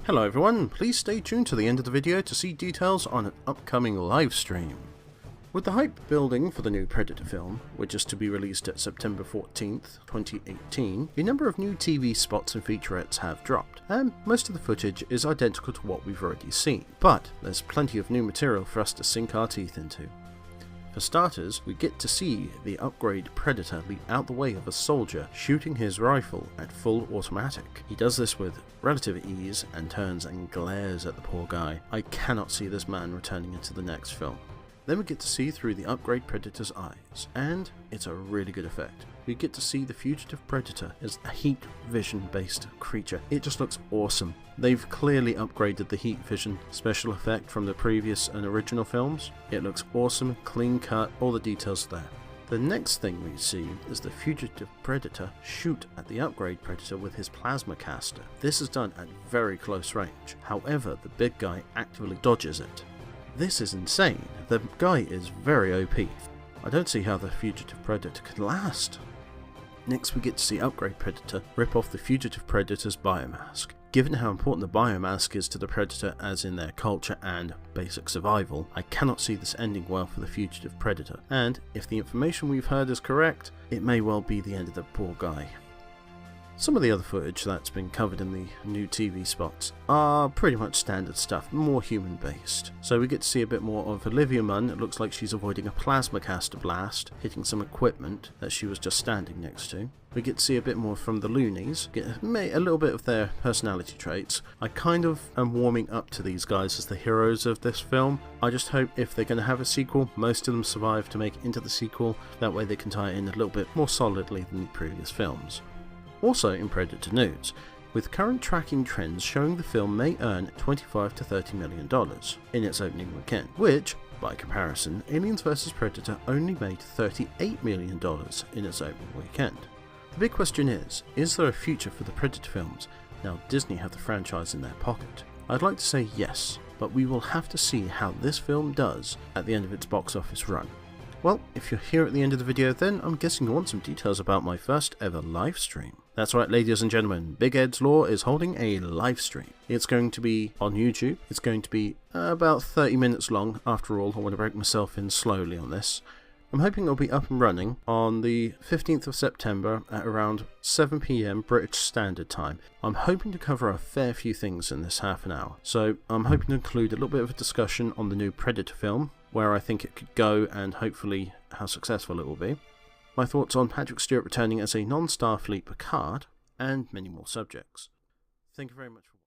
Hello everyone, please stay tuned to the end of the video to see details on an upcoming live stream. With the hype building for the new Predator film, which is to be released at September 14th, 2018, a number of new TV spots and featurettes have dropped, and most of the footage is identical to what we've already seen, but there's plenty of new material for us to sink our teeth into. For starters, we get to see the upgrade Predator leap out the way of a soldier shooting his rifle at full automatic. He does this with relative ease and turns and glares at the poor guy. I cannot see this man returning into the next film. Then we get to see through the upgrade Predator's eyes, and it's a really good effect. We get to see the fugitive Predator as a heat vision based creature. It just looks awesome. They've clearly upgraded the heat vision special effect from the previous and original films. It looks awesome, clean cut, all the details there. The next thing we see is the fugitive Predator shoot at the upgrade Predator with his plasma caster. This is done at very close range, however the big guy actively dodges it. This is insane. The guy is very OP. I don't see how the fugitive Predator could last. Next we get to see upgrade Predator rip off the fugitive Predator's biomask. Given how important the biomask is to the Predator as in their culture and basic survival, I cannot see this ending well for the fugitive Predator, and if the information we've heard is correct, it may well be the end of the poor guy. Some of the other footage that's been covered in the new TV spots are pretty much standard stuff, more human based. So we get to see a bit more of Olivia Munn. It looks like she's avoiding a plasma caster blast, hitting some equipment that she was just standing next to. We get to see a bit more from the loonies, get a little bit of their personality traits. I kind of am warming up to these guys as the heroes of this film. I just hope if they're going to have a sequel, most of them survive to make it into the sequel, that way they can tie it in a little bit more solidly than the previous films. Also in Predator news, with current tracking trends showing the film may earn $25 to $30 million in its opening weekend, which, by comparison, Aliens vs Predator only made $38 million in its opening weekend. The big question is there a future for the Predator films now Disney have the franchise in their pocket? I'd like to say yes, but we will have to see how this film does at the end of its box office run. Well, if you're here at the end of the video, then I'm guessing you want some details about my first ever live stream. That's right, ladies and gentlemen, Big Ed's Law is holding a live stream. It's going to be on YouTube. It's going to be about 30 minutes long. After all, I want to break myself in slowly on this. I'm hoping it'll be up and running on the 15th of September at around 7 PM British Standard Time. I'm hoping to cover a fair few things in this half an hour. So I'm hoping to include a little bit of a discussion on the new Predator film, where I think it could go and hopefully how successful it will be. My thoughts on Patrick Stewart returning as a non-Starfleet Picard, and many more subjects. Thank you very much for watching.